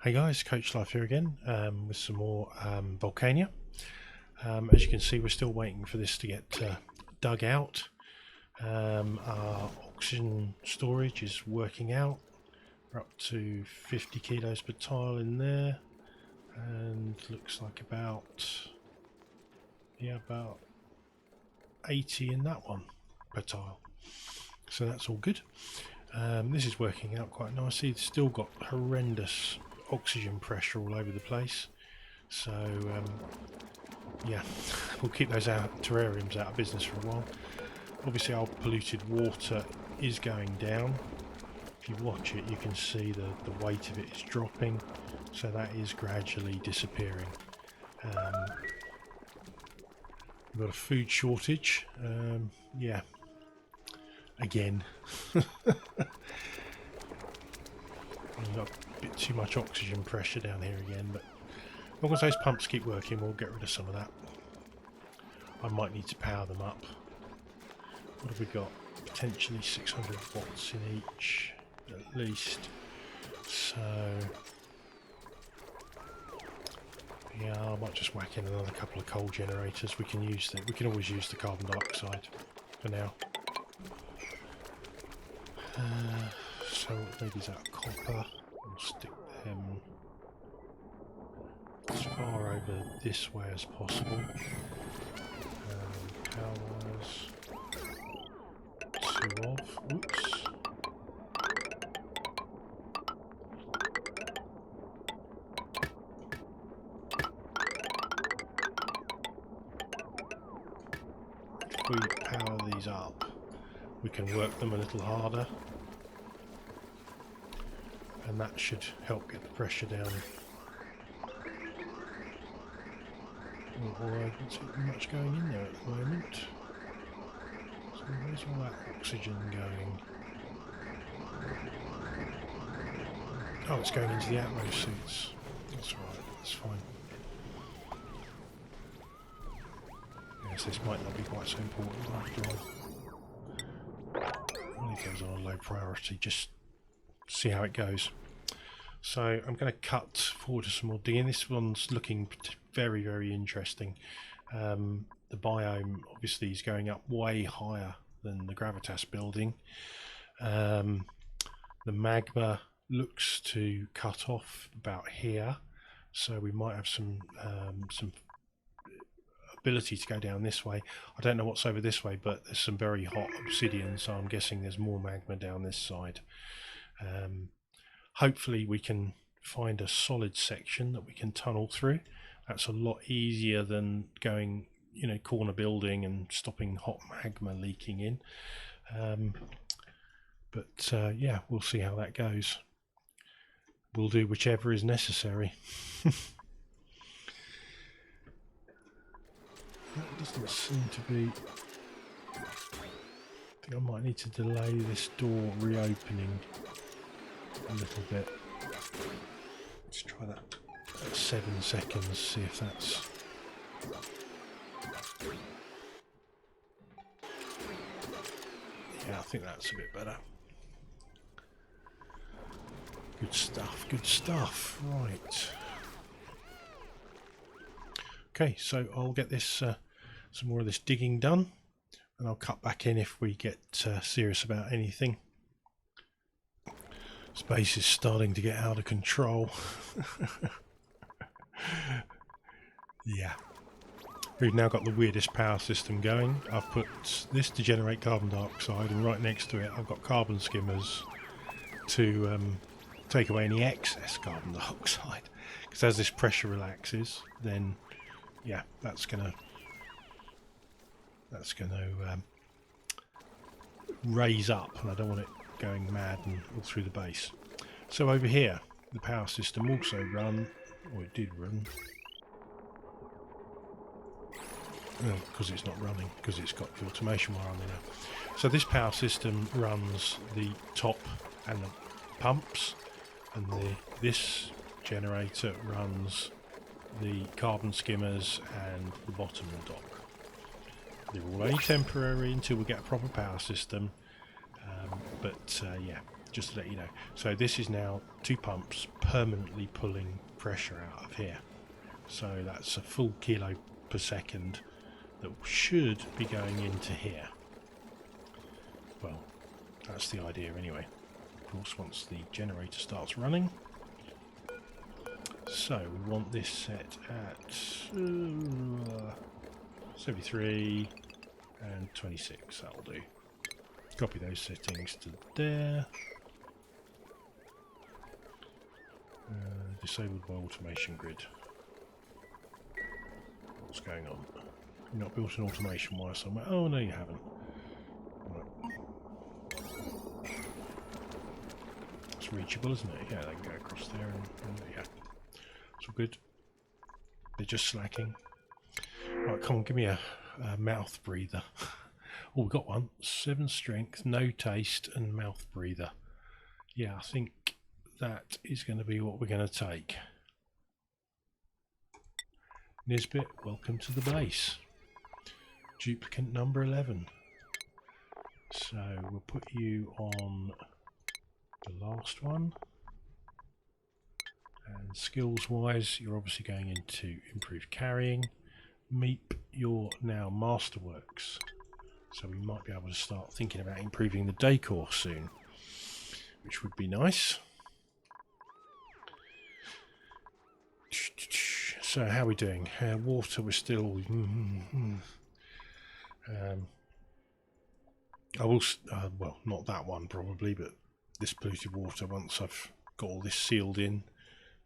Hey guys, Coach Life here again with some more Volcanea. As you can see, we're still waiting for this to get dug out. Our oxygen storage is working out. We're up to 50 kilos per tile in there, and looks like about 80 in that one per tile. So that's all good. This is working out quite nicely. It's still got horrendous oxygen pressure all over the place, so yeah, we'll keep those terrariums out of business for a while. Obviously our polluted water is going down. If you watch it, you can see the weight of it is dropping, so that is gradually disappearing. We've got a food shortage, yeah, again. We've got a bit too much oxygen pressure down here again, but as long as those pumps keep working, we'll get rid of some of that. I might need to power them up. What have we got? Potentially 600 watts in each, at least. So yeah, I might just whack in another couple of coal generators. We can use we can always use the carbon dioxide for now. So maybe is that copper? We'll stick them as far over this way as possible. Power wires. 2 off. Oops. If we power these up, we can work them a little harder, and that should help get the pressure down. Although I don't see much going in there at the moment. So where's all that oxygen going? Oh, it's going into the atmo suits. That's right, that's fine. Yes, this might not be quite so important after all. I'll leave those on a low priority, just see how it goes. So I'm going to cut forward to some more digging. This one's looking very, very interesting. The biome obviously is going up way higher than the gravitas building. The magma looks to cut off about here, so we might have some ability to go down this way. I don't know what's over this way, but there's some very hot obsidian, so I'm guessing there's more magma down this side. Hopefully we can find a solid section that we can tunnel through. That's a lot easier than going, you know, corner building and stopping hot magma leaking in. Yeah, we'll see how that goes. We'll do whichever is necessary. That doesn't seem to be... I think I might need to delay this door reopening a little bit. Let's try that at 7 seconds, see if that's... Yeah, I think that's a bit better. Good stuff, good stuff. Right. Okay, so I'll get this some more of this digging done, and I'll cut back in if we get serious about anything. Space is starting to get out of control. Yeah. We've now got the weirdest power system going. I've put this to generate carbon dioxide, and right next to it I've got carbon skimmers to take away any excess carbon dioxide. Because as this pressure relaxes, then yeah, that's gonna raise up, and I don't want it going mad and all through the base. So over here, the power system also run, or it did run. Because it's not running, because it's got the automation wire on there now. So this power system runs the top and the pumps, and this generator runs the carbon skimmers and the bottom of the dock. They're all only temporary until we get a proper power system, yeah, just to let you know. So this is now 2 pumps permanently pulling pressure out of here. So that's a full kilo per second that should be going into here. Well, that's the idea anyway. Of course, once the generator starts running. So we want this set at 73 and 26, that'll do. Copy those settings to there. Disabled by automation grid. What's going on? You've not built an automation wire somewhere? Oh no, you haven't. Right. It's reachable, isn't it? Yeah, they can go across there and yeah. It's all good. They're just slacking. Right, come on, give me a mouth breather. Oh, we got one. 7 strength, no taste, and mouth breather. Yeah, I think that is going to be what we're going to take. Nisbet, welcome to the base. Duplicate number 11. So we'll put you on the last one. And skills wise, you're obviously going into improved carrying. Meep, you're now masterworks. So we might be able to start thinking about improving the decor soon, which would be nice. So how are we doing? Water, we're still... I will... well, not that one probably, but this polluted water, once I've got all this sealed in,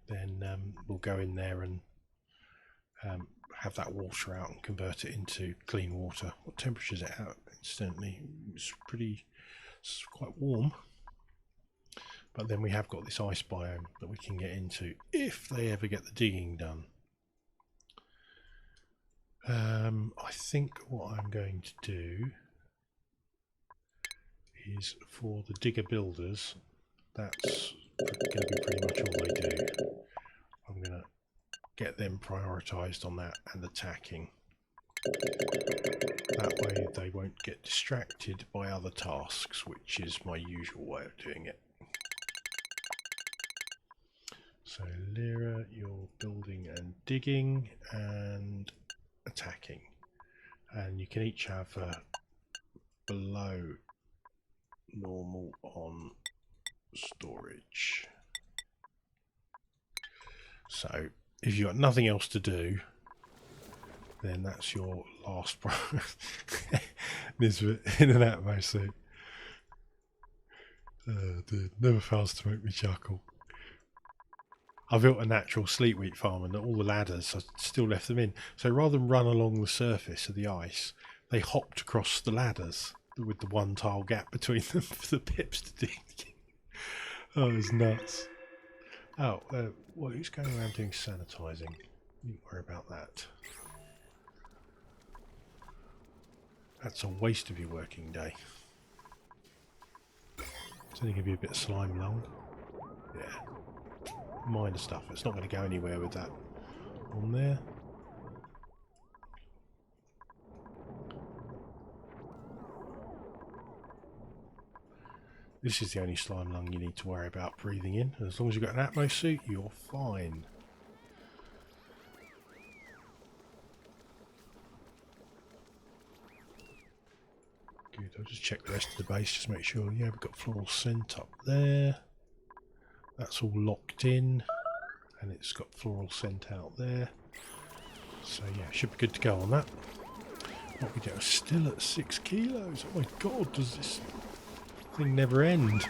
then we'll go in there and have that water out and convert it into clean water. What temperature is it out? Incidentally, it's quite warm. But then we have got this ice biome that we can get into if they ever get the digging done. I think what I'm going to do is for the digger builders, that's going to be pretty much all they do. I'm going to get them prioritised on that and attacking. That way they won't get distracted by other tasks, which is my usual way of doing it. So Lyra, you're building and digging and attacking. And you can each have a below normal on storage. So if you've got nothing else to do, then that's your last Nisbet in an Atmo suit. Dude, never fails to make me chuckle. I built a natural sleet wheat farm and all the ladders, I still left them in. So rather than run along the surface of the ice, they hopped across the ladders with the 1 tile gap between them for the pips to dig. Oh, it was nuts. Oh, well, who's going around doing sanitising? Don't worry about that. That's a waste of your working day. It's only going to be a bit of slime lung. Yeah. Minor stuff. It's not going to go anywhere with that on there. This is the only slime lung you need to worry about breathing in. And as long as you've got an Atmo suit, you're fine. Good, I'll just check the rest of the base, just make sure. Yeah, we've got floral scent up there. That's all locked in. And it's got floral scent out there. So yeah, should be good to go on that. What we do, still at 6 kilos. Oh my god, does this thing never end?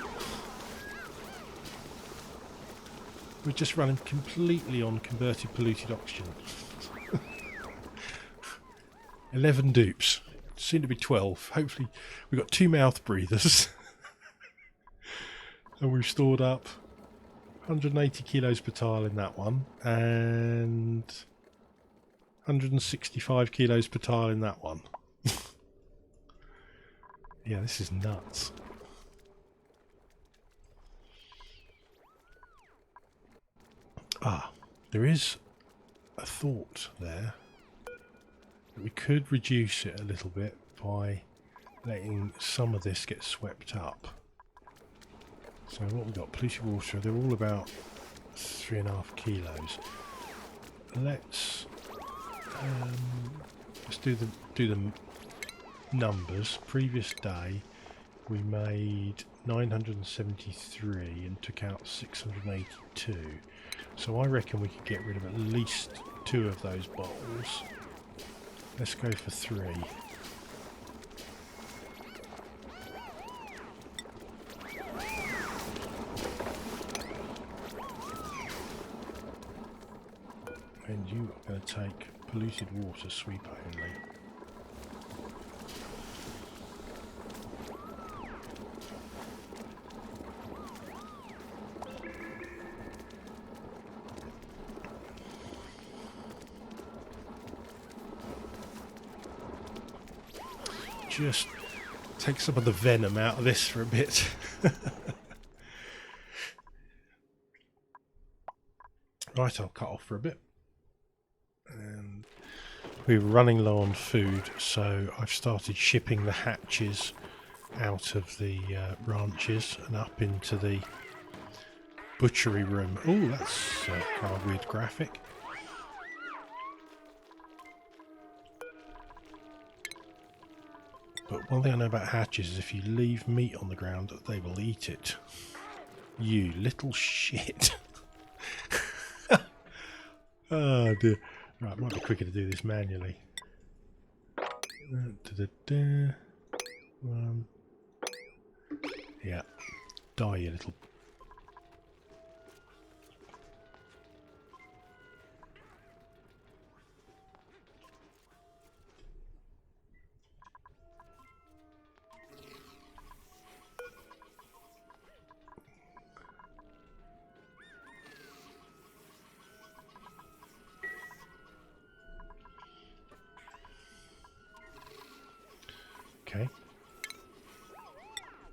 We're just running completely on converted polluted oxygen. 11 dupes. Soon to be 12. Hopefully we've got 2 mouth breathers. And we've stored up 180 kilos per tile in that one. And 165 kilos per tile in that one. Yeah, this is nuts. Ah, there is a thought there that we could reduce it a little bit by letting some of this get swept up. So what we got? Polluted water. They're all about 3.5 kilos. Let's do the numbers. Previous day we made 973 and took out 682. So I reckon we could get rid of at least 2 of those bottles. Let's go for 3. And you are going to take polluted water sweep only. Just take some of the venom out of this for a bit. Right, I'll cut off for a bit. And we were running low on food, so I've started shipping the hatches out of the ranches and up into the butchery room. Oh, that's kind of weird graphic. But one thing I know about hatches is if you leave meat on the ground, they will eat it. You little shit. Oh dear. Right, it might be quicker to do this manually. Yeah. Die, you little... Okay.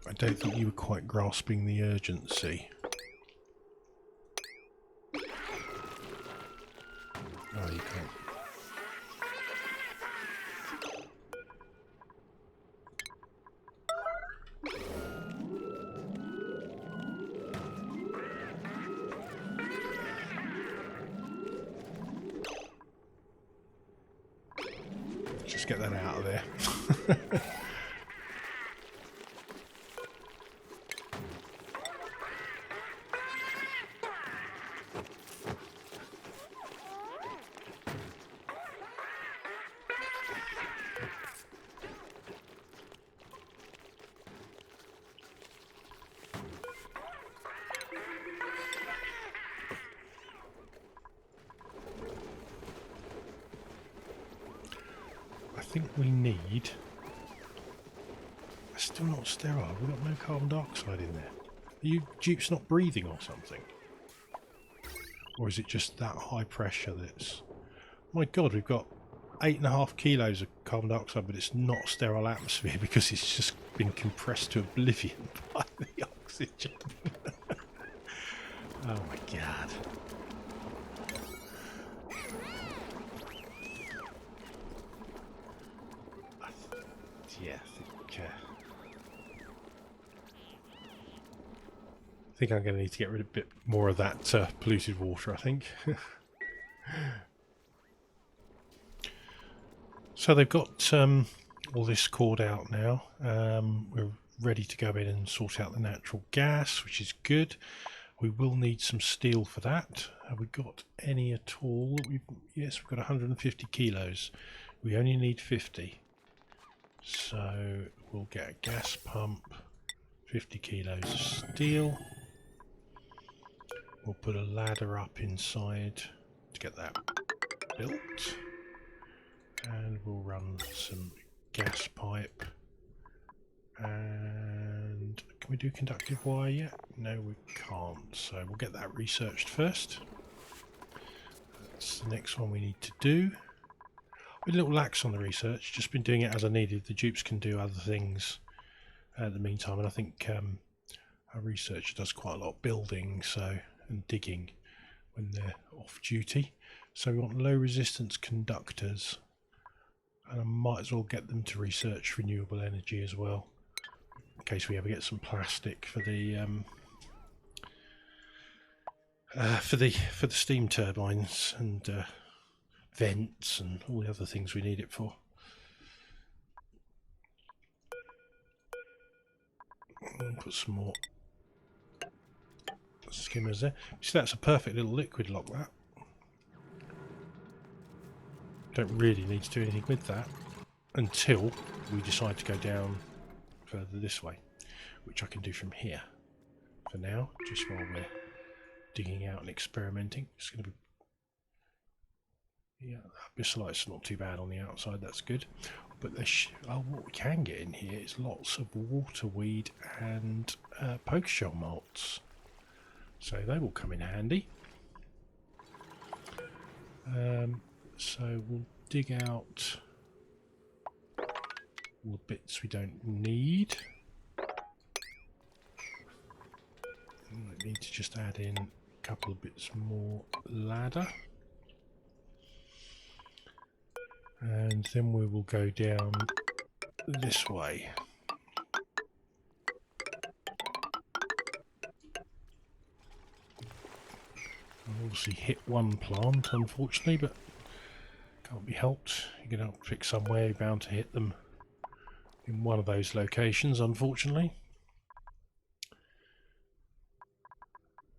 I don't think you were quite grasping the urgency. Oh, you can't. Just get that out of there. I think we need... It's still not sterile. We've got no carbon dioxide in there. Are you dupes not breathing or something? Or is it just that high pressure that's... My god, we've got 8.5 kilos of carbon dioxide, but it's not sterile atmosphere because it's just been compressed to oblivion by the oxygen. Oh my god. Yeah, I think I'm going to need to get rid of a bit more of that polluted water, I think. So they've got all this cord out now. We're ready to go in and sort out the natural gas, which is good. We will need some steel for that. Have we got any at all? Yes, we've got 150 kilos. We only need 50. So we'll get a gas pump, 50 kilos of steel. We'll put a ladder up inside to get that built. And we'll run some gas pipe. And can we do conductive wire yet? No, we can't. So we'll get that researched first. That's the next one we need to do. We're a little lax on the research, just been doing it as I needed. The dupes can do other things at the meantime, and I think our researcher does quite a lot of building and digging when they're off duty. So we want low resistance conductors, and I might as well get them to research renewable energy as well, in case we ever get some plastic for the for the steam turbines and vents and all the other things we need it for. And put some more skimmers there. See, that's a perfect little liquid lock, that. Don't really need to do anything with that until we decide to go down further this way, which I can do from here. For now, just while we're digging out and experimenting, it's going to be, yeah, abyssalit's not too bad on the outside. That's good. But what we can get in here is lots of waterweed and poker shell malts, so they will come in handy. So we'll dig out all the bits we don't need. I need to just add in a couple of bits more ladder. And then we will go down this way. I've obviously hit one plant, unfortunately, but can't be helped. You're going to have to pick somewhere, you're bound to hit them in one of those locations, unfortunately.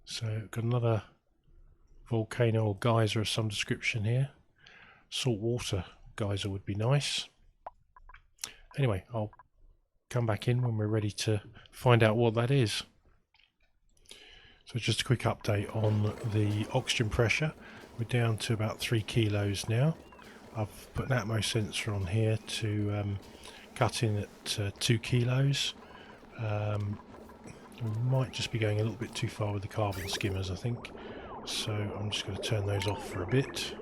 So, got another volcano or geyser of some description here. Salt water geyser would be nice. Anyway, I'll come back in when we're ready to find out what that is. So just a quick update on the oxygen pressure. We're down to about 3 kilos now. I've put an Atmos sensor on here to cut in at 2 kilos. We might just be going a little bit too far with the carbon skimmers, I think. So I'm just going to turn those off for a bit.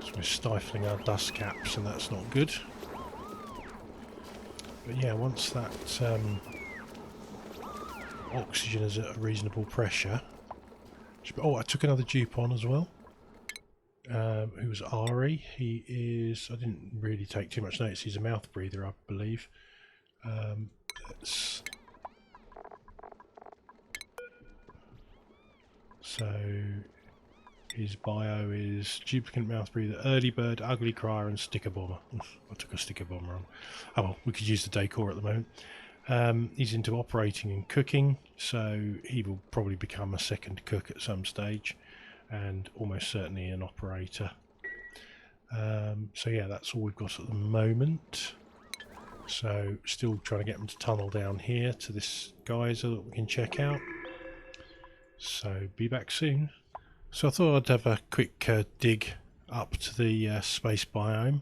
So we're stifling our dust caps, and that's not good. But yeah, once that oxygen is at a reasonable pressure. Oh, I took another dupe on as well. Who was Ari? He is, I didn't really take too much notice, he's a mouth breather, I believe. So his bio is duplicate mouth breather, early bird, ugly crier, and sticker bomber. I took a sticker bomber on. Oh well, we could use the decor at the moment. He's into operating and cooking, so he will probably become a second cook at some stage, and almost certainly an operator. So yeah, that's all we've got at the moment. So still trying to get them to tunnel down here to this geyser that we can check out. So be back soon. So I thought I'd have a quick dig up to the space biome,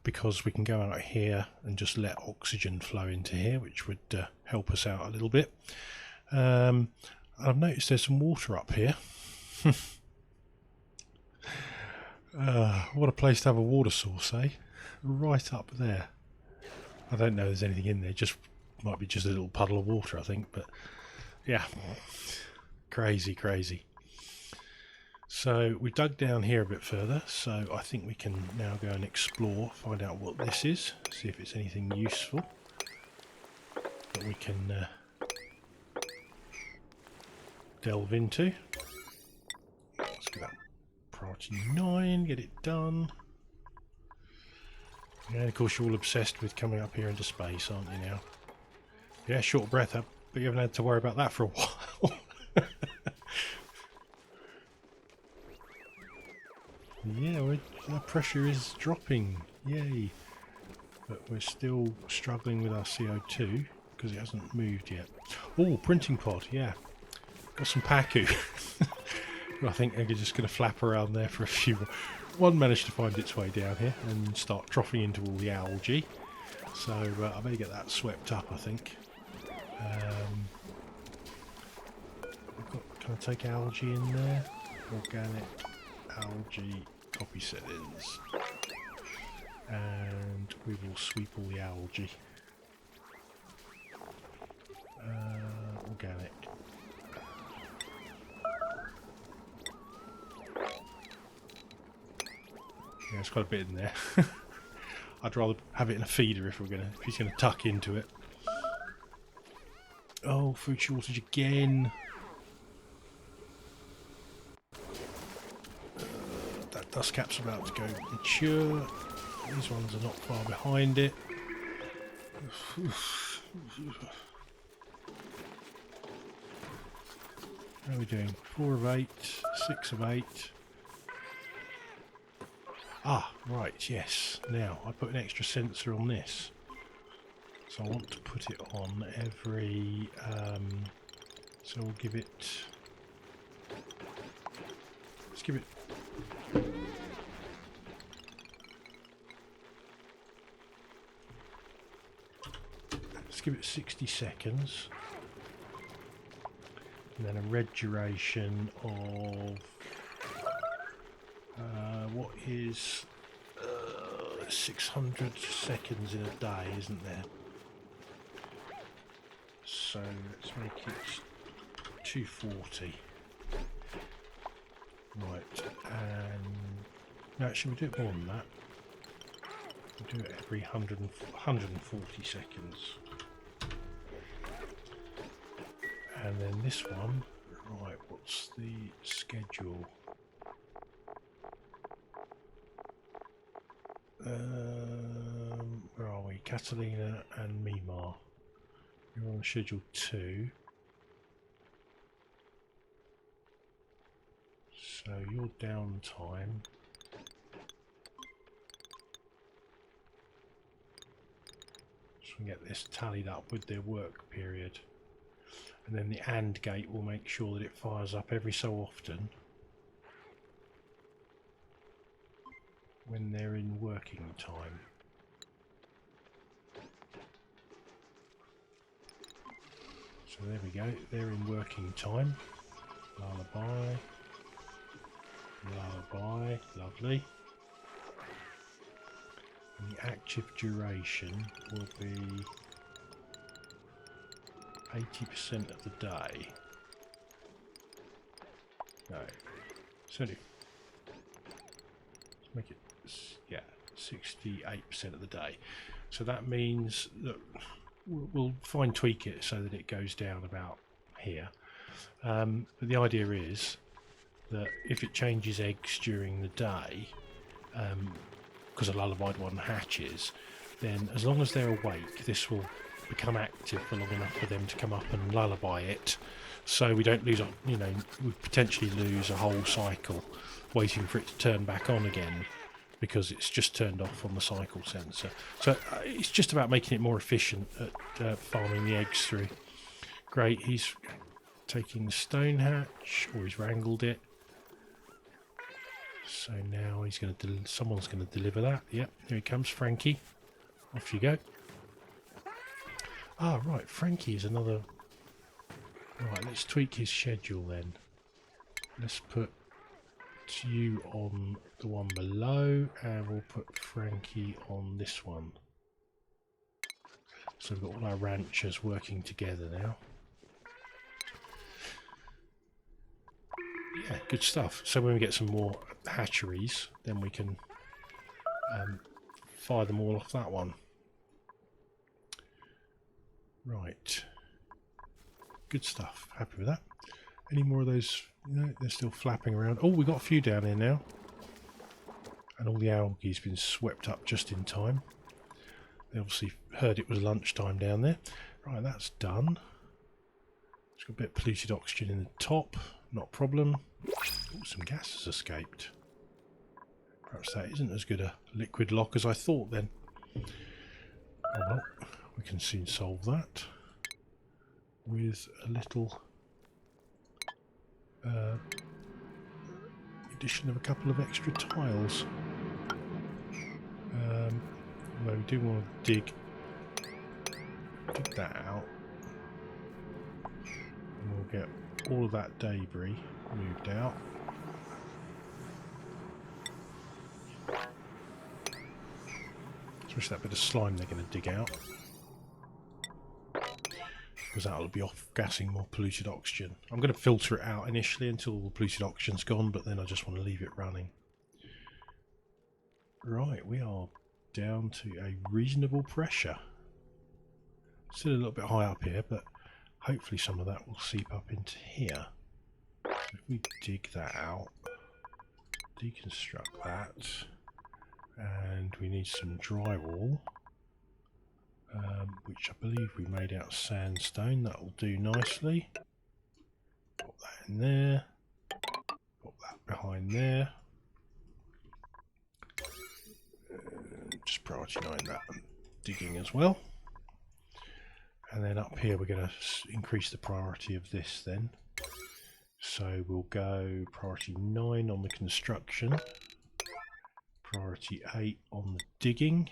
because we can go out here and just let oxygen flow into here, which would help us out a little bit. I've noticed there's some water up here. What a place to have a water source, eh? Right up there. I don't know if there's anything in there, just might be just a little puddle of water, I think, but yeah, crazy. So we dug down here a bit further, so I think we can now go and explore, find out what this is, see if it's anything useful that we can delve into. Let's get that priority 9, get it done. And of course you're all obsessed with coming up here into space, aren't you now? Yeah, short breath up, but you haven't had to worry about that for a while. Yeah, our pressure is dropping, yay! But we're still struggling with our CO2 because it hasn't moved yet. Oh, printing pod, yeah. Got some Paku. I think they're just going to flap around there for a few more. One managed to find its way down here and start troughing into all the algae. So I better get that swept up, I think. Can I take algae in there? Organic algae, copy settings, and we will sweep all the algae. Organic. Yeah, there's quite a bit in there. I'd rather have it in a feeder if he's going to tuck into it. Oh, food shortage again. That dust cap's about to go mature. These ones are not far behind it. How are we doing? 4 of 8, 6 of 8. Ah, right, yes. Now, I put an extra sensor on this. So I want to put it on every... so we'll give it... Let's give it... Let's give it 60 seconds. And then a red duration of... what is 600 seconds in a day, isn't there? So let's make it 240. Right, and no, actually we'll do it more than that. We'll do it every 140 seconds. And then this one, right, what's the schedule? Where are we? Catalina and Mimar. You're on schedule 2. So your downtime. So we can get this tallied up with their work period. And then the AND gate will make sure that it fires up every so often when they're in working time. So there we go, they're in working time. Lullaby. Lullaby, lovely. And the active duration will be 80% of the day. No, 70. Let's make it, yeah, 68% of the day. So that means that we'll fine tweak it so that it goes down about here. But the idea is that if it changes eggs during the day, because a lullaby one hatches, then as long as they're awake, this will become active for long enough for them to come up and lullaby it. So we don't lose, you know, we potentially lose a whole cycle waiting for it to turn back on again because it's just turned off on the cycle sensor. So it's just about making it more efficient at farming the eggs through. Great, he's taking the stone hatch, or he's wrangled it. So now he's going to someone's going to deliver that. Yep, here he comes, Frankie. Off you go. Ah, right, Frankie is another... Right, let's tweak his schedule then. Let's put you on the one below, and we'll put Frankie on this one. So we've got all our ranchers working together now. Yeah, good stuff. So when we get some more hatcheries, then we can fire them all off that one. Right. Good stuff. Happy with that. Any more of those? No, they're still flapping around. Oh, we've got a few down here now. And all the algae's been swept up just in time. They obviously heard it was lunchtime down there. Right, that's done. It's got a bit of polluted oxygen in the top. Not a problem. Oh, some gas has escaped. Perhaps that isn't as good a liquid lock as I thought then. Oh well, we can soon solve that with a little addition of a couple of extra tiles. Although we do want to dig that out, and we'll get all of that debris moved out. Especially that bit of slime they're going to dig out, because that'll be off-gassing more polluted oxygen. I'm going to filter it out initially until all the polluted oxygen's gone, but then I just want to leave it running. Right, we are down to a reasonable pressure. Still a little bit high up here, but hopefully some of that will seep up into here. So if we dig that out, deconstruct that, and we need some drywall, which I believe we made out of sandstone. That will do nicely. Put that in there, put that behind there. Just priority 9 that and digging as well. And then up here we're going to increase the priority of this then. So we'll go priority 9 on the construction, priority 8 on the digging,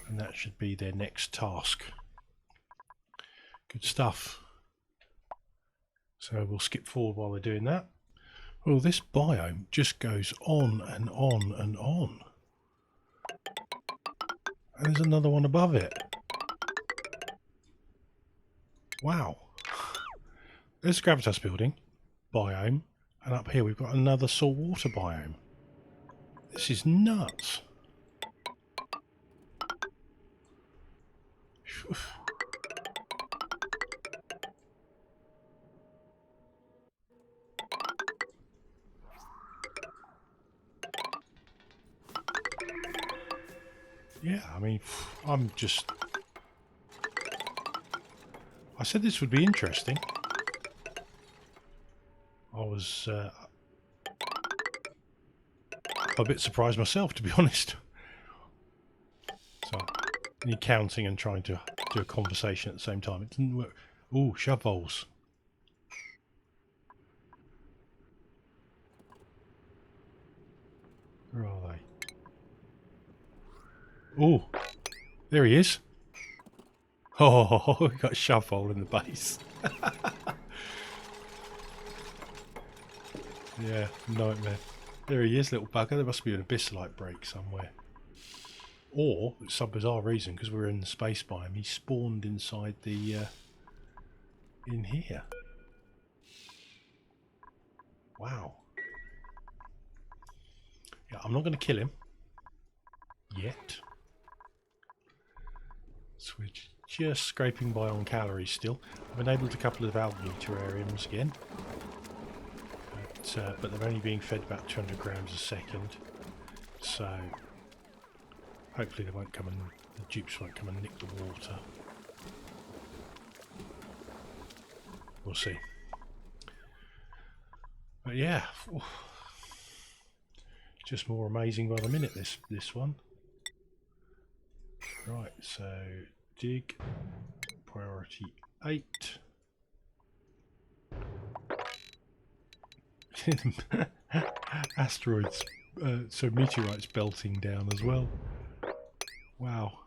and that should be their next task. Good stuff. So we'll skip forward while they're doing that. Well, this biome just goes on and on and on. And there's another one above it. Wow. There's a gravitas building, biome, and up here we've got another saltwater biome. This is nuts. Yeah, I mean, I said this would be interesting. I was a bit surprised myself, to be honest. So, you're counting and trying to do a conversation at the same time. It didn't work. Ooh, shovels. Where are they? Oh, there he is. Oh, we got a shovel in the base. Yeah, nightmare. There he is, little bugger. There must be an abyssite break somewhere. Or, for some bizarre reason, because we're in the space biome, he spawned inside the, in here. Wow. Yeah, I'm not going to kill him. Yet. So we're just scraping by on calories still. I've enabled a couple of algae terrariums again. But they're only being fed about 200 grams a second. So hopefully they won't come and the dupes won't come and nick the water. We'll see. But yeah, just more amazing by the minute this one. Right, so dig priority 8. Asteroids, so meteorites belting down as well. Wow.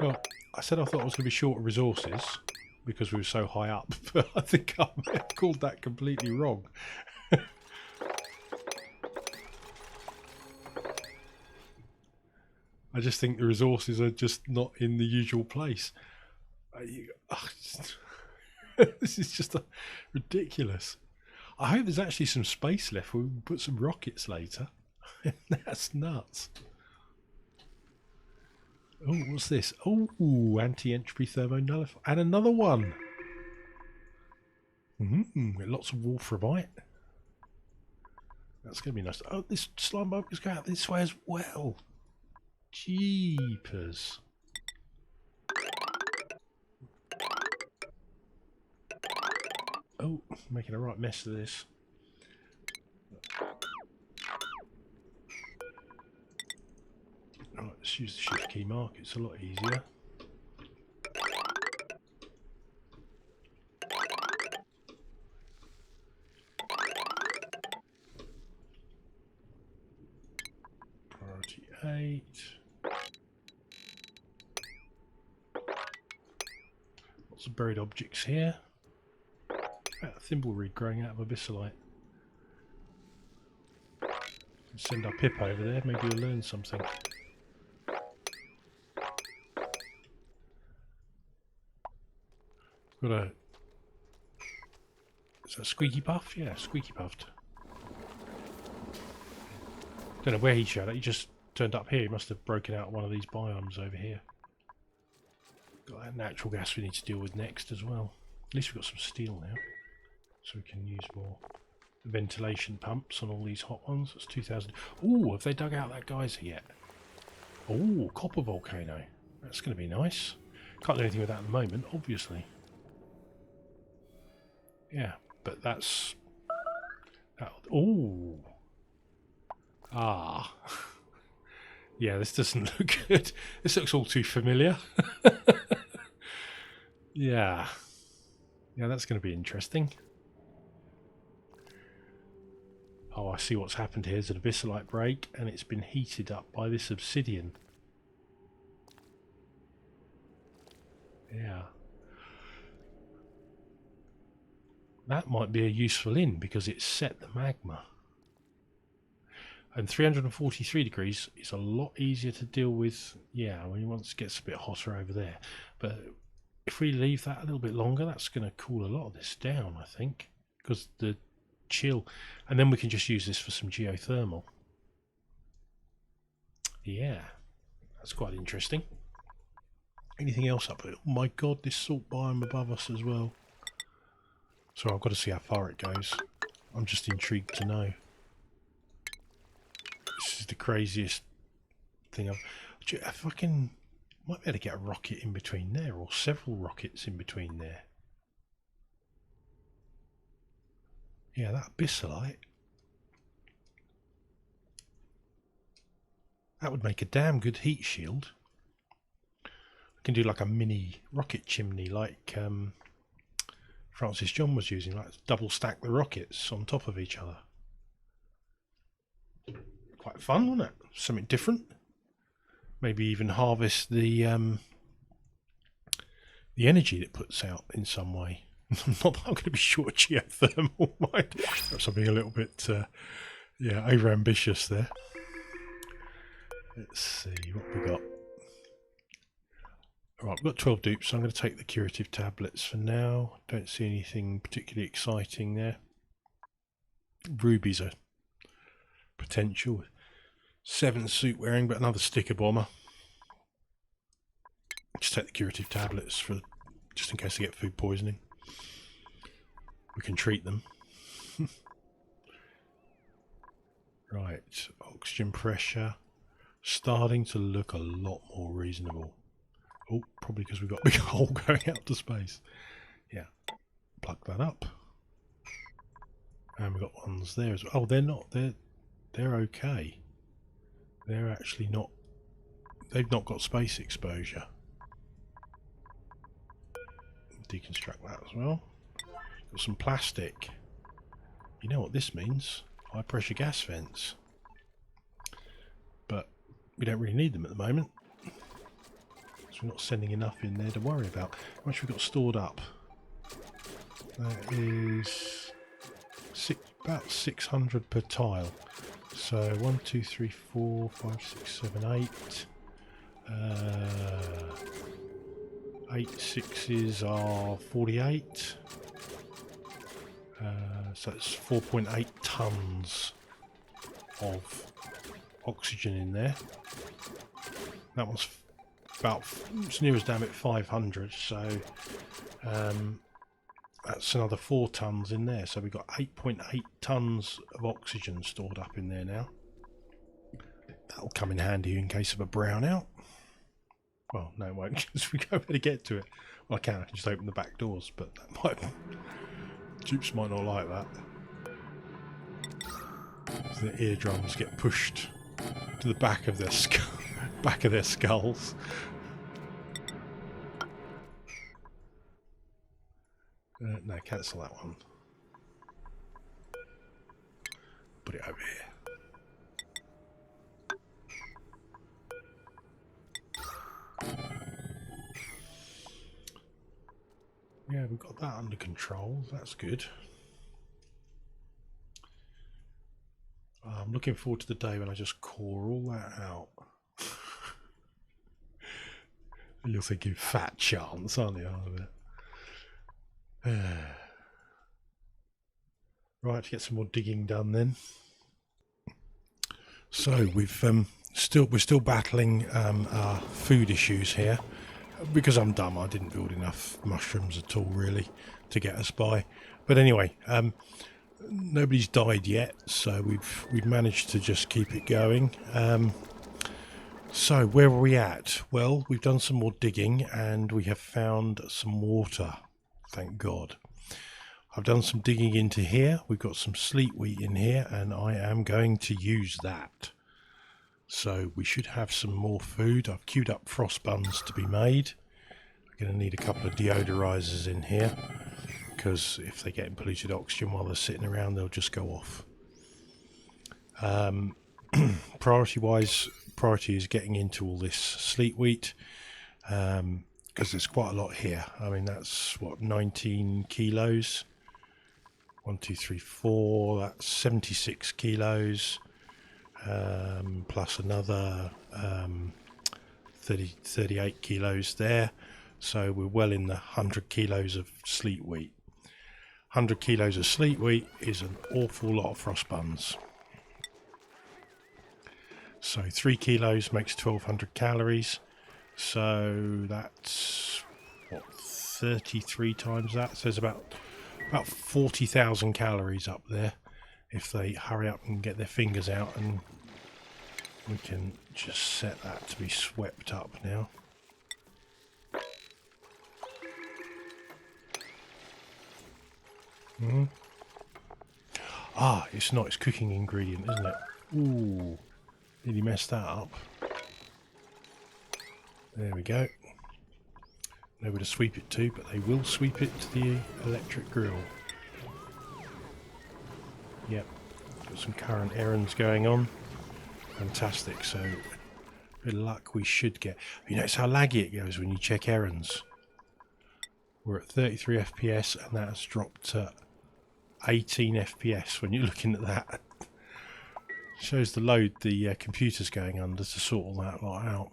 Well, I said I thought I was going to be short of resources because we were so high up, but I think I called that completely wrong. I just think the resources are just not in the usual place. This is just ridiculous. I hope there's actually some space left where we can put some rockets later. That's nuts. Oh, what's this? Oh, anti-entropy thermonullifier. And another one. Lots of wolframite. That's going to be nice. Oh, this slime bug is going out this way as well. Jeepers. Oh, making a right mess of this. Right, let's use the shift key mark, it's a lot easier. Priority 8. Lots of buried objects here. A thimble reed growing out of abyssite. Send our Pip over there, maybe we'll learn something. Got a... Is that Squeaky Puff? Yeah, Squeaky Puffed. Don't know where he showed up. He just turned up here. He must have broken out one of these biomes over here. Got that natural gas we need to deal with next as well. At least we've got some steel now, so we can use more ventilation pumps on all these hot ones. That's 2,000. Oh, have they dug out that geyser yet? Oh, copper volcano. That's going to be nice. Can't do anything with that at the moment, obviously. Yeah, but that's... Oh. Ah. Yeah, this doesn't look good. This looks all too familiar. Yeah. Yeah, that's going to be interesting. Oh, I see what's happened here. There's an abyssalite break, and it's been heated up by this obsidian. Yeah. That might be a useful in, because it's set the magma. And 343 degrees is a lot easier to deal with, yeah, when once it gets a bit hotter over there. But if we leave that a little bit longer, that's going to cool a lot of this down, I think, because the chill, and then we can just use this for some geothermal. Yeah, that's quite interesting. Anything else up there? Oh my god, this salt biome above us as well. So I've got to see how far it goes. I'm just intrigued to know. This is the craziest thing I've... If I can... might be able to get a rocket in between there, or several rockets in between there. Yeah, that abyssalite. That would make a damn good heat shield. I can do like a mini rocket chimney like Francis John was using, like double stack the rockets on top of each other. Quite fun, wasn't it? Something different. Maybe even harvest the energy that it puts out in some way. Not that I'm going to be short geothermal, mind. Perhaps I'm being a little bit, yeah, over-ambitious there. Let's see what we got. Right, we've got 12 dupes, so I'm going to take the curative tablets for now. Don't see anything particularly exciting there. Rubies are potential. 7 suit wearing, but another sticker bomber. Just take the curative tablets for just in case they get food poisoning. We can treat them. Right, oxygen pressure starting to look a lot more reasonable. Oh, probably because we've got a big hole going out to space. Yeah, plug that up. And we've got ones there as well. Oh, they're not. They're okay. They're actually not. They've not got space exposure. Deconstruct that as well. Got some plastic. You know what this means? High pressure gas vents. But we don't really need them at the moment. So we're not sending enough in there to worry about. How much we've got stored up? That is about 600 per tile. So 1, 2, 3, 4, 5, 6, 7, 8. 8 sixes are 48. So it's 4.8 tons of oxygen in there. That one's about, it's near as damn it 500, so that's another 4 tons in there. So we've got 8.8 tons of oxygen stored up in there now. That'll come in handy in case of a brownout. Well, no, it won't, because we go to get to it. Well, I can just open the back doors, but that might... Dupes might not like that. So the eardrums get pushed to the back of their back of their skulls. No, cancel that one. Put it over here. Yeah, we've got that under control. That's good. I'm looking forward to the day when I just core all that out. You're thinking fat chance, aren't you? Right, to get some more digging done then. So we're still battling our food issues here. Because I'm dumb, I didn't build enough mushrooms at all, really, to get us by. But anyway, nobody's died yet, so we've managed to just keep it going. So where are we at? Well, we've done some more digging, and we have found some water. Thank God. I've done some digging into here. We've got some sleet wheat in here, and I am going to use that. So we should have some more food. I've queued up frost buns to be made. I'm going to need a couple of deodorizers in here, because if they get polluted oxygen while they're sitting around, they'll just go off. Priority is getting into all this sleet wheat, because there's quite a lot here. I mean, that's what, 19 kilos. 1, 2, 3, 4. That's 76 kilos. Plus another 38 kilos there, so we're well in the 100 kilos of sleet wheat. 100 kilos of sleet wheat is an awful lot of frost buns. So 3 kilos makes 1200 calories, so that's what, 33 times that, so there's about 40,000 calories up there if they hurry up and get their fingers out, and we can just set that to be swept up now. Ah, it's not, it's cooking ingredient, isn't it? Ooh, nearly messed that up. There we go. Nowhere to sweep it to, but they will sweep it to the electric grill. Yep, got some current errands going on. Fantastic, so good luck we should get. You notice how laggy it goes when you check errands. We're at 33 FPS and that has dropped to 18 FPS when you're looking at that. Shows the load the computer's going under to sort all that lot out.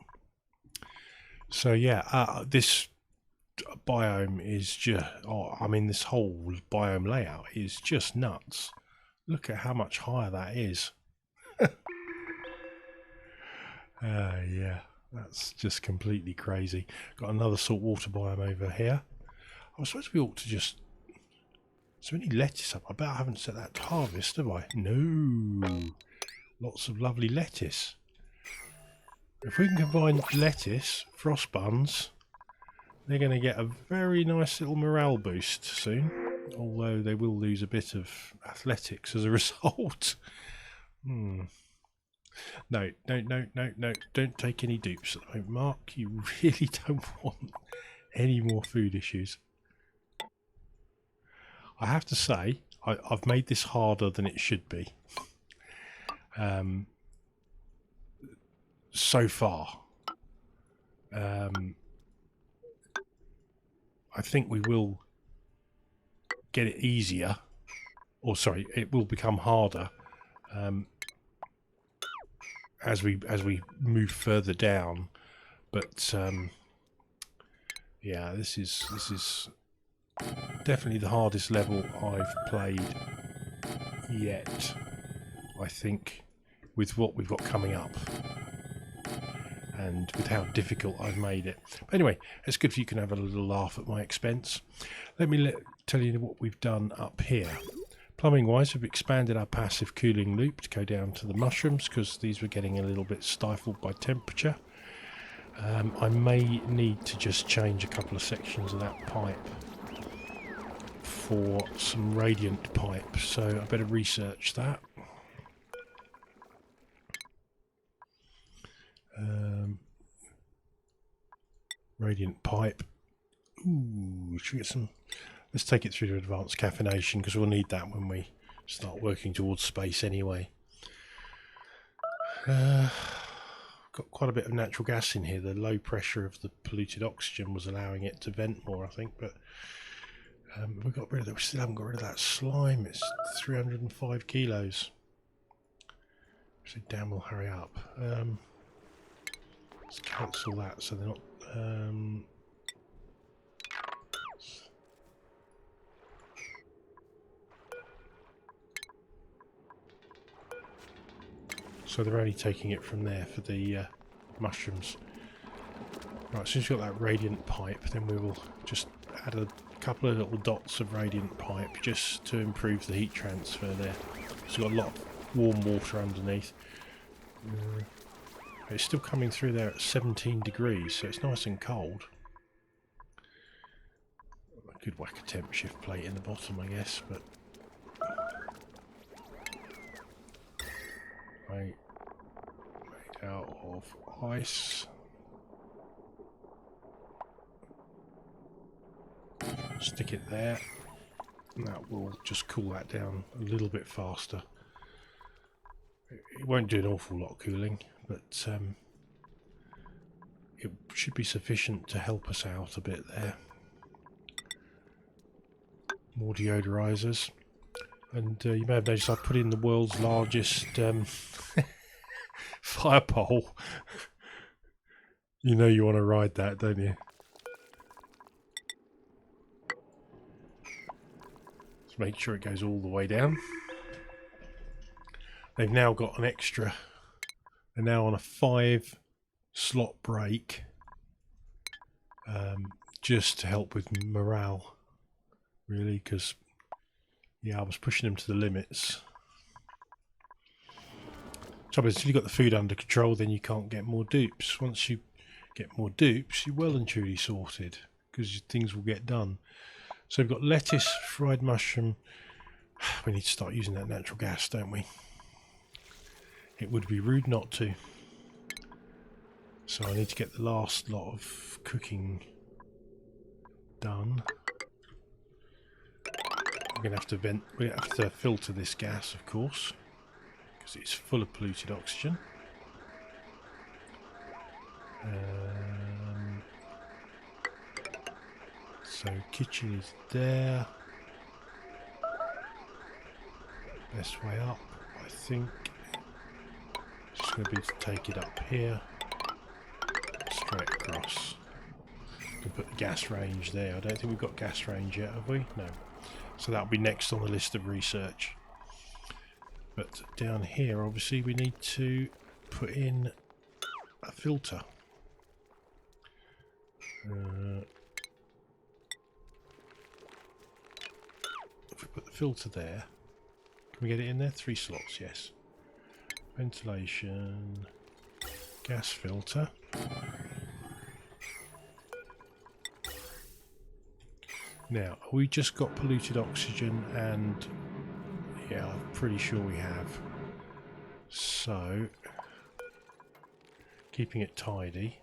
So yeah, this biome is just, I mean, this whole biome layout is just nuts. Look at how much higher that is. Yeah, that's just completely crazy. Got another saltwater biome over here. I was supposed to be able to just... Is there any lettuce up? I bet I haven't set that to harvest, have I? No. Lots of lovely lettuce. If we can combine lettuce, frost buns, they're going to get a very nice little morale boost soon. Although they will lose a bit of athletics as a result. No, don't take any dupes at the moment, Mark. You really don't want any more food issues. I have to say, I've made this harder than it should be. So far. I think we will get it easier. Or sorry, it will become harder. As we move further down, but yeah, this is definitely the hardest level I've played yet, I think, with what we've got coming up and with how difficult I've made it. But anyway, it's good if you can have a little laugh at my expense. Let me tell you what we've done up here. Plumbing wise, we've expanded our passive cooling loop to go down to the mushrooms because these were getting a little bit stifled by temperature. I may need to just change a couple of sections of that pipe for some radiant pipe, so I better research that. Radiant pipe. Ooh, should we get some... Let's take it through to advanced caffeination because we'll need that when we start working towards space anyway. Got quite a bit of natural gas in here. The low pressure of the polluted oxygen was allowing it to vent more, I think, but we got rid of that. We still haven't got rid of that slime. It's 305 kilos. So damn, we'll hurry up. Let's cancel that so they're not... So they're only taking it from there for the mushrooms. Right, since we've got that radiant pipe, then we will just add a couple of little dots of radiant pipe just to improve the heat transfer there. So we've got a lot of warm water underneath. It's still coming through there at 17 degrees, so it's nice and cold. I could whack a temp shift plate in the bottom, I guess, but made out of ice. Stick it there. And that will just cool that down a little bit faster. It won't do an awful lot of cooling, but it should be sufficient to help us out a bit there. More deodorizers. And you may have noticed I put in the world's largest fire pole. You know you want to ride that, don't you? Let's make sure it goes all the way down. They've now got an extra. They're now on a 5-slot break, just to help with morale, really, because yeah, I was pushing them to the limits. Trouble is, if you've got the food under control, then you can't get more dupes. Once you get more dupes, you're well and truly sorted, because things will get done. So we've got lettuce, fried mushroom. We need to start using that natural gas, don't we? It would be rude not to. So I need to get the last lot of cooking done. We're going to have to filter this gas, of course, because it's full of polluted oxygen. So kitchen is there. Best way up, I think. Just going to be to take it up here, straight across. We can put the gas range there. I don't think we've got gas range yet, have we? No. So that'll be next on the list of research. But down here, obviously, we need to put in a filter. If we put the filter there, can we get it in there? 3 slots, yes. Ventilation, gas filter. Now, we just got polluted oxygen, and yeah, I'm pretty sure we have. So, keeping it tidy.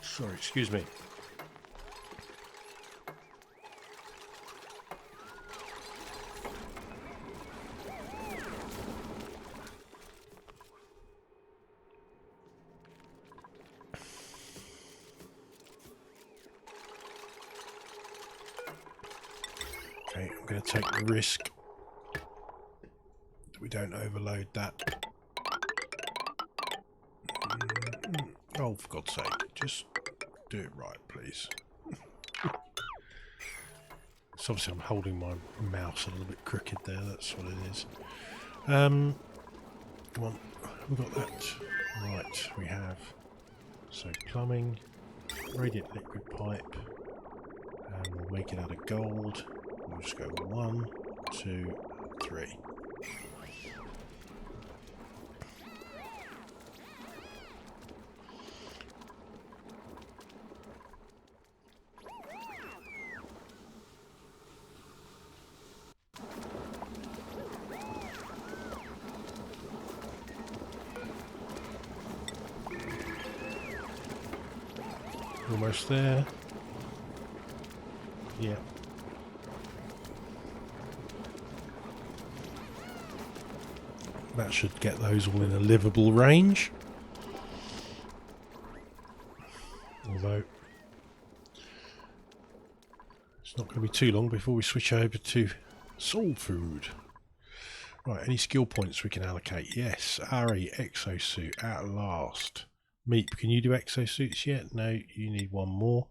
Sorry, excuse me. Okay, I'm going to take the risk that we don't overload that. Oh, for God's sake, just do it right, please. So obviously I'm holding my mouse a little bit crooked there, that's what it is. Come on, have we got that? Right, we have. So plumbing, radiant liquid pipe, and we'll make it out of gold. We'll just go 1, 2, 3. Almost there. Yeah. That should get those all in a livable range. Although it's not going to be too long before we switch over to soul food. Right, any skill points we can allocate? Yes, RE, exosuit, at last. Meep, can you do exosuits yet? No, you need one more.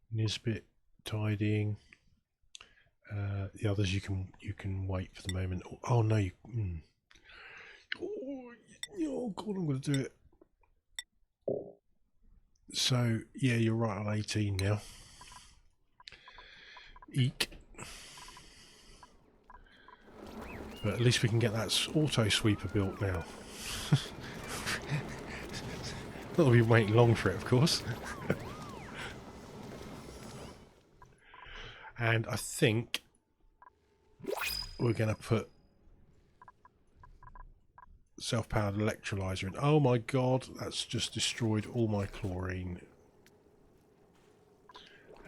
Nisbet, tidying. The others you can wait for the moment. Oh no, you. Oh god, I'm going to do it. So yeah, you're right on 18 now. Eek. But at least we can get that auto sweeper built now. Not that we've been waiting long for it, of course. And I think we're going to put self-powered electrolyzer in. Oh my god, that's just destroyed all my chlorine.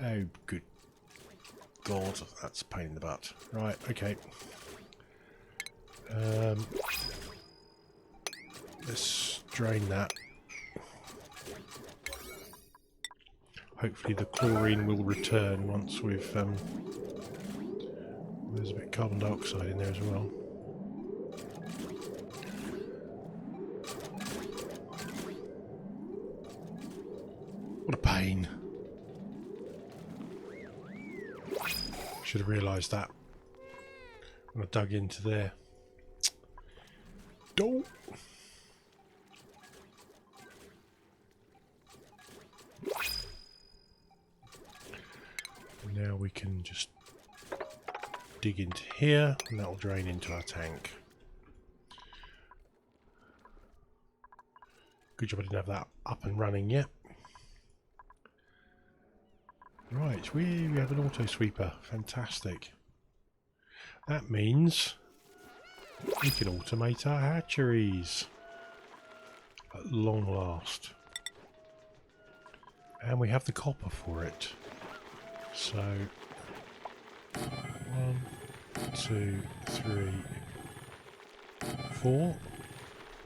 Oh good god, that's a pain in the butt. Right, okay. Let's drain that. Hopefully the chlorine will return once we've there's a bit of carbon dioxide in there as well. What a pain. Should have realised that when I dug into there. Don't. Now we can just dig into here and that will drain into our tank. Good job I didn't have that up and running yet. Right, we have an auto sweeper. Fantastic. That means we can automate our hatcheries at long last. And we have the copper for it. So 1, 2, 3, 4.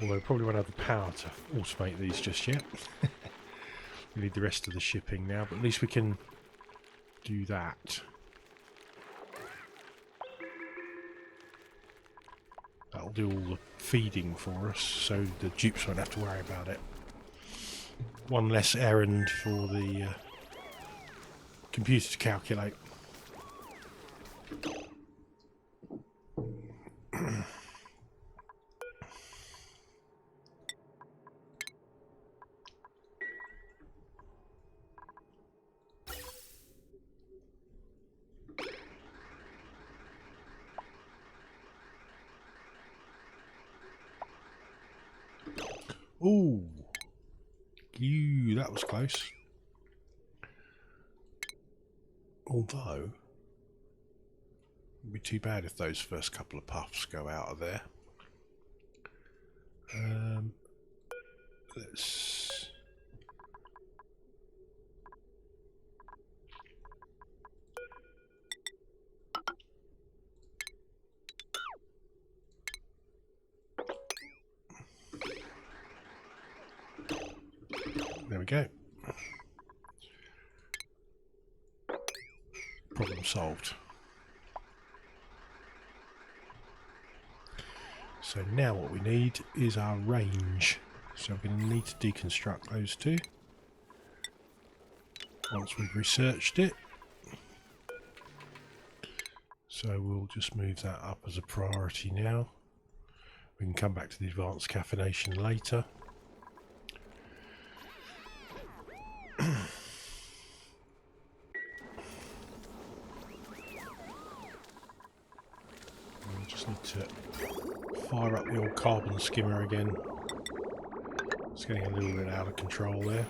Although we probably won't have the power to automate these just yet. We need the rest of the shipping now, but at least we can do that. That'll do all the feeding for us, so the dupes won't have to worry about it. One less errand for the computer to calculate. Ooh, that was close. Although, it would be too bad if those first couple of puffs go out of there. Let's... There we go. Problem solved. So now what we need is our range. So we're going to need to deconstruct those two once we've researched it. So we'll just move that up as a priority now. We can come back to the advanced caffeination later. We just need to fire up the old carbon skimmer again. It's getting a little bit out of control there.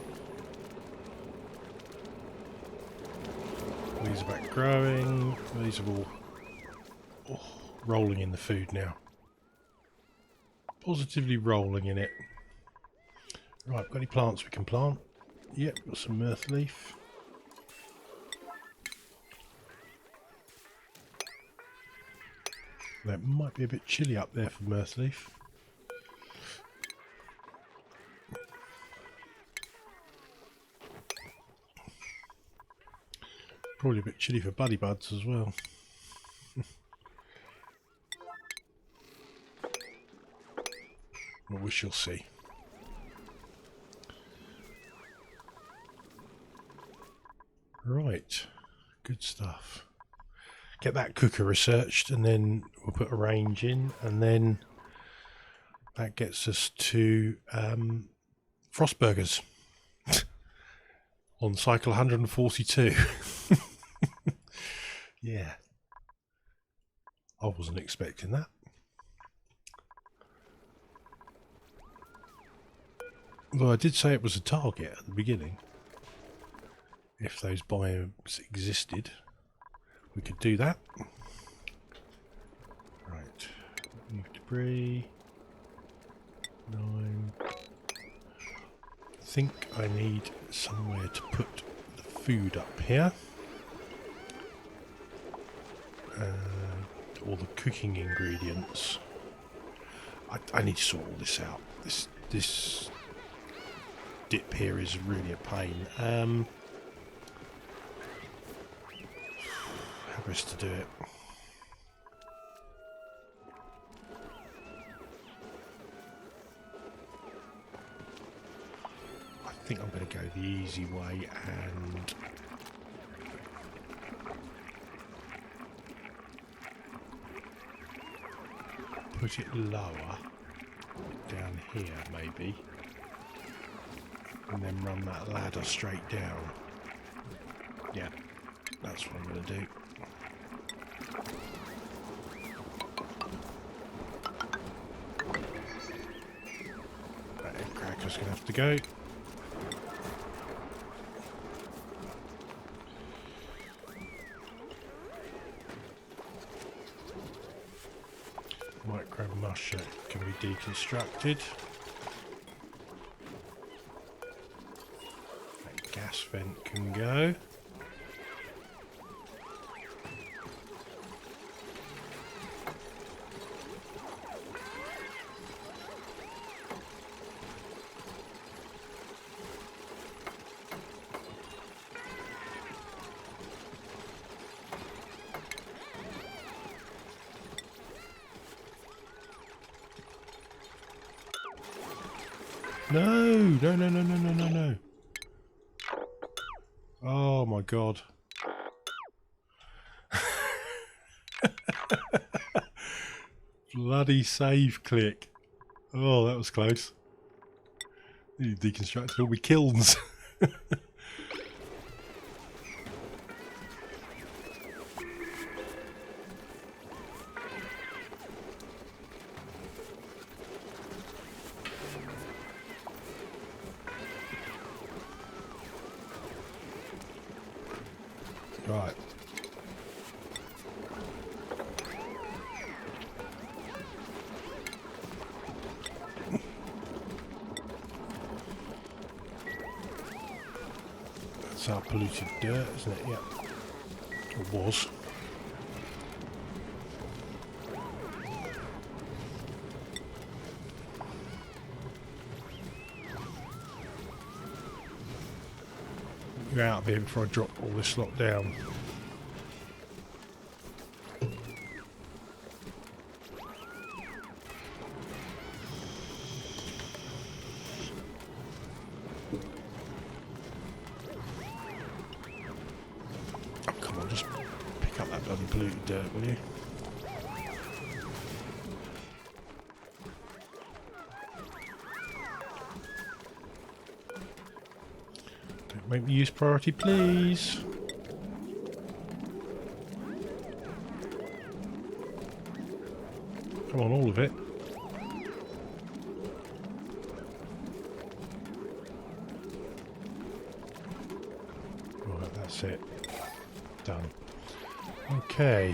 These are back growing. These are all rolling in the food now. Positively rolling in it. Right, got any plants we can plant? Yep, got some mirth leaf. That might be a bit chilly up there for mirth leaf. Probably a bit chilly for buddy buds as well. But we shall see. Right, good stuff. Get that cooker researched, and then we'll put a range in, and then that gets us to frost burgers on cycle 142. Yeah, I wasn't expecting that. Although I did say it was a target at the beginning. If those biomes existed, we could do that. Right, move debris. 9. I think I need somewhere to put the food up here. All the cooking ingredients. I need to sort all this out. This dip here is really a pain. How best to do it? I think I'm going to go the easy way and put it lower down here maybe, and then run that ladder straight down. Yeah, that's what I'm going to do. That egg cracker's going to have to go. Micro musher can be deconstructed. That gas vent can go. No. Oh my god. Bloody save click. Oh, that was close. You deconstructed all my kilns. Right. That's our polluted dirt, isn't it? Yep. It was. Get out of here before I drop all this lot down. Oh, come on, just pick up that bloody polluted dirt, will you? Make me use priority, please. Come on, all of it. Right, that's it. Done. Okay.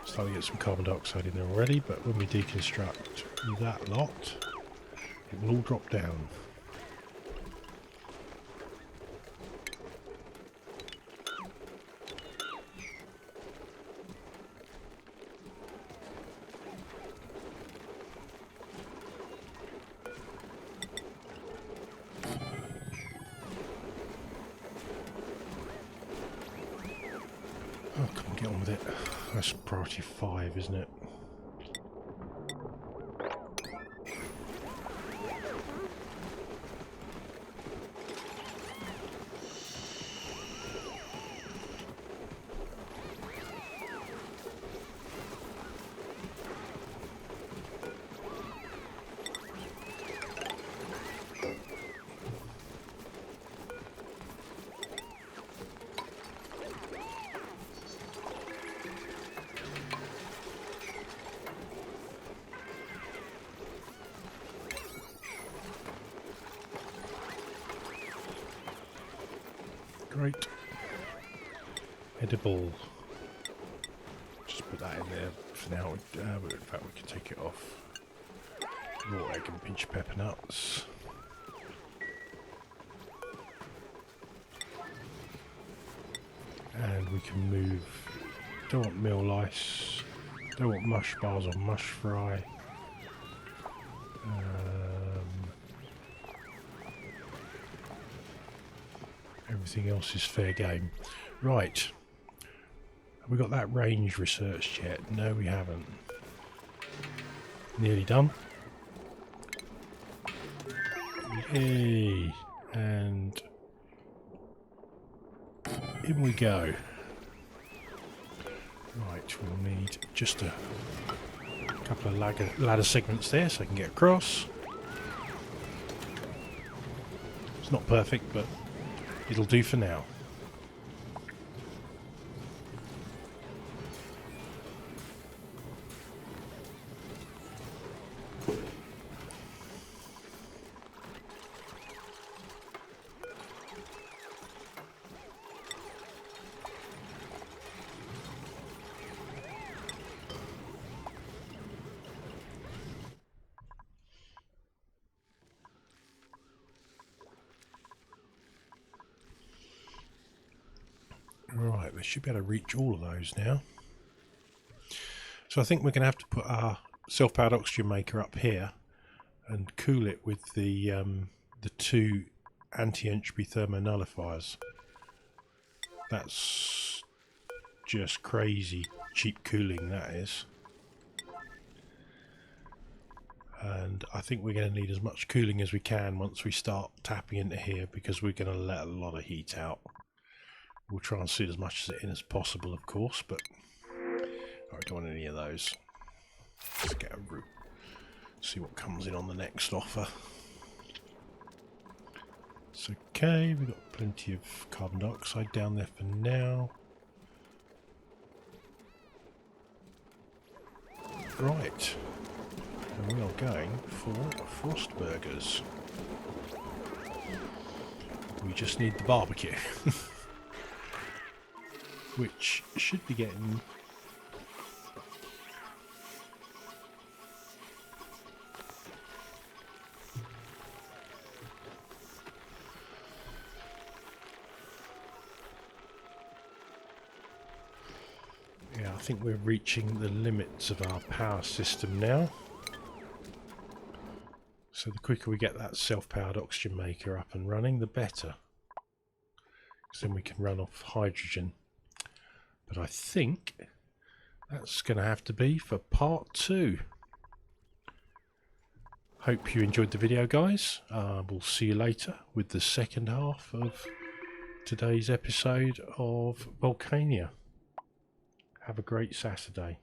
Starting to get some carbon dioxide in there already, but when we deconstruct that lot, it will all drop down. Oh, come on, get on with it. That's priority 5, isn't it? Great. Edible. Just put that in there for now. But in fact, we can take it off. Raw egg and pinch pepper nuts. And we can move. Don't want meal lice. Don't want mush bars or mush fry. Everything else is fair game. Right. Have we got that range researched yet? No, we haven't. Nearly done. Yay! And in we go. Right, we'll need just a couple of ladder segments there so I can get across. It's not perfect, but it'll do for now. Right, we should be able to reach all of those now. So I think we're going to have to put our self-powered oxygen maker up here and cool it with the 2 anti-entropy thermonullifiers. That's just crazy cheap cooling, that is. And I think we're going to need as much cooling as we can once we start tapping into here, because we're going to let a lot of heat out. We'll try and suit as much of it in as possible, of course, but I don't want any of those. Let's get a route. See what comes in on the next offer. It's okay, we've got plenty of carbon dioxide down there for now. Right, and we are going for frost burgers. We just need the barbecue. Which should be getting yeah, I think we're reaching the limits of our power system now. So the quicker we get that self-powered oxygen maker up and running, the better. Because then we can run off hydrogen. But I think that's going to have to be for part 2. Hope you enjoyed the video, guys. We'll see you later with the second half of today's episode of Volcanea. Have a great Saturday.